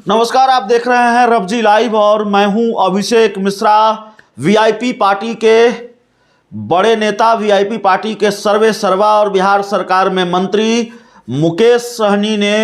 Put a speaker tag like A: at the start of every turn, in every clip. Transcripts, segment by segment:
A: नमस्कार, आप देख रहे हैं रबजी लाइव और मैं हूं अभिषेक मिश्रा। वीआईपी पार्टी के बड़े नेता, वीआईपी पार्टी के सर्वे सर्वा और बिहार सरकार में मंत्री मुकेश सहनी ने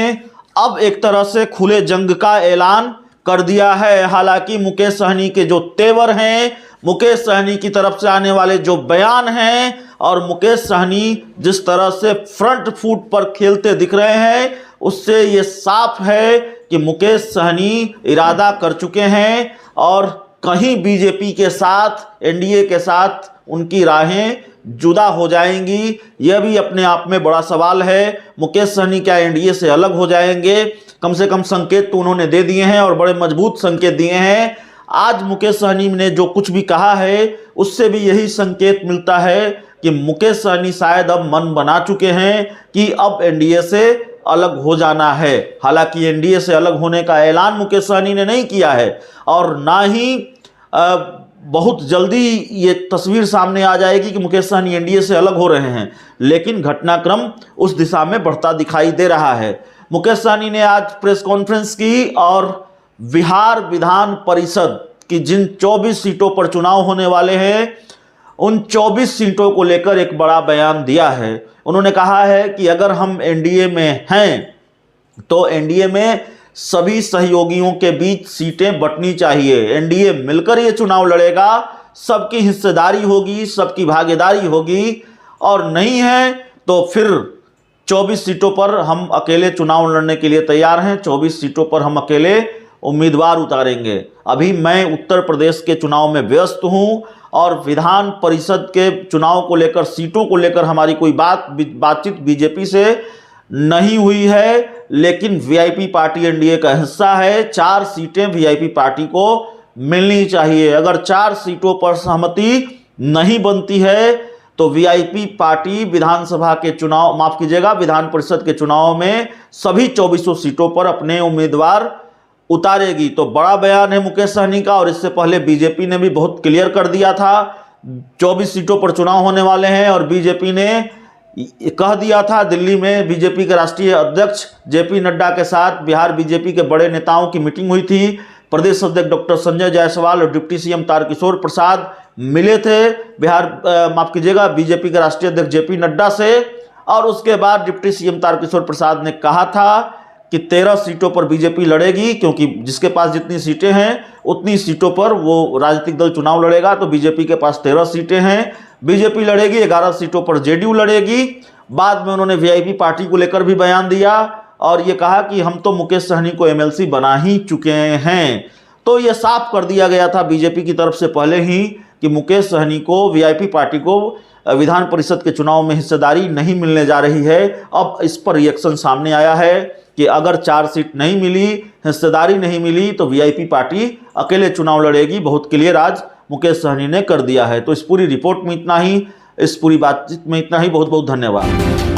A: अब एक तरह से खुले जंग का ऐलान कर दिया है। हालांकि मुकेश सहनी के जो तेवर हैं, मुकेश सहनी की तरफ से आने वाले जो बयान हैं और मुकेश सहनी जिस तरह से फ्रंट फुट पर खेलते दिख रहे हैं, उससे ये साफ है कि मुकेश सहनी इरादा कर चुके हैं और कहीं बीजेपी के साथ, एनडीए के साथ उनकी राहें जुदा हो जाएंगी। यह भी अपने आप में बड़ा सवाल है। मुकेश सहनी क्या एनडीए से अलग हो जाएंगे? कम से कम संकेत तो उन्होंने दे दिए हैं और बड़े मजबूत संकेत दिए हैं। आज मुकेश सहनी ने जो कुछ भी कहा है उससे भी यही संकेत मिलता है कि मुकेश सहनी शायद अब मन बना चुके हैं कि अब एनडीए से अलग हो जाना है। हालांकि एनडीए से अलग होने का ऐलान मुकेश सहनी ने नहीं किया है और ना ही बहुत जल्दी ये तस्वीर सामने आ जाएगी कि मुकेश सहनी एनडीए से अलग हो रहे हैं, लेकिन घटनाक्रम उस दिशा में बढ़ता दिखाई दे रहा है। मुकेश सहनी ने आज प्रेस कॉन्फ्रेंस की और बिहार विधान परिषद की जिन 24 सीटों पर चुनाव होने वाले हैं, उन 24 सीटों को लेकर एक बड़ा बयान दिया है। उन्होंने कहा है कि अगर हम एनडीए में हैं तो एनडीए में सभी सहयोगियों के बीच सीटें बंटनी चाहिए। एनडीए मिलकर ये चुनाव लड़ेगा, सबकी हिस्सेदारी होगी, सबकी भागीदारी होगी, और नहीं है तो फिर 24 सीटों पर हम अकेले चुनाव लड़ने के लिए तैयार हैं। 24 सीटों पर हम अकेले उम्मीदवार उतारेंगे। अभी मैं उत्तर प्रदेश के चुनाव में व्यस्त हूं और विधान परिषद के चुनाव को लेकर, सीटों को लेकर हमारी कोई बातचीत बीजेपी से नहीं हुई है, लेकिन वीआईपी पार्टी एनडीए का हिस्सा है। 4 सीटें वीआईपी पार्टी को मिलनी चाहिए। अगर 4 सीटों पर सहमति नहीं बनती है तो वीआईपी पार्टी विधानसभा के चुनाव, माफ कीजिएगा, विधान परिषद के चुनाव में सभी 24 सीटों पर अपने उम्मीदवार उतारेगी। तो बड़ा बयान है मुकेश सहनी का, और इससे पहले बीजेपी ने भी बहुत क्लियर कर दिया था 24 सीटों पर चुनाव होने वाले हैं। और बीजेपी ने कह दिया था, दिल्ली में बीजेपी के राष्ट्रीय अध्यक्ष जेपी नड्डा के साथ बिहार बीजेपी के बड़े नेताओं की मीटिंग हुई थी। प्रदेश अध्यक्ष डॉक्टर संजय जायसवाल और डिप्टी सीएम तारकिशोर प्रसाद मिले थे बीजेपी के राष्ट्रीय अध्यक्ष जेपी नड्डा से, और उसके बाद डिप्टी सीएम तारकिशोर प्रसाद ने कहा था कि 13 सीटों पर बीजेपी लड़ेगी, क्योंकि जिसके पास जितनी सीटें हैं उतनी सीटों पर वो राजनीतिक दल चुनाव लड़ेगा। तो बीजेपी के पास 13 सीटें हैं, बीजेपी लड़ेगी। 11 सीटों पर जेडीयू लड़ेगी। बाद में उन्होंने वीआईपी पार्टी को लेकर भी बयान दिया और ये कहा कि हम तो मुकेश सहनी को एमएलसी बना ही चुके हैं। तो ये साफ कर दिया गया था बीजेपी की तरफ से पहले ही कि मुकेश सहनी को, वीआईपी पार्टी को विधान परिषद के चुनाव में हिस्सेदारी नहीं मिलने जा रही है। अब इस पर रिएक्शन सामने आया है कि अगर 4 सीट नहीं मिली, हिस्सेदारी नहीं मिली, तो वीआईपी पार्टी अकेले चुनाव लड़ेगी। बहुत क्लियर आज मुकेश सहनी ने कर दिया है। तो इस पूरी रिपोर्ट में इतना ही, इस पूरी बातचीत में इतना ही। बहुत बहुत धन्यवाद।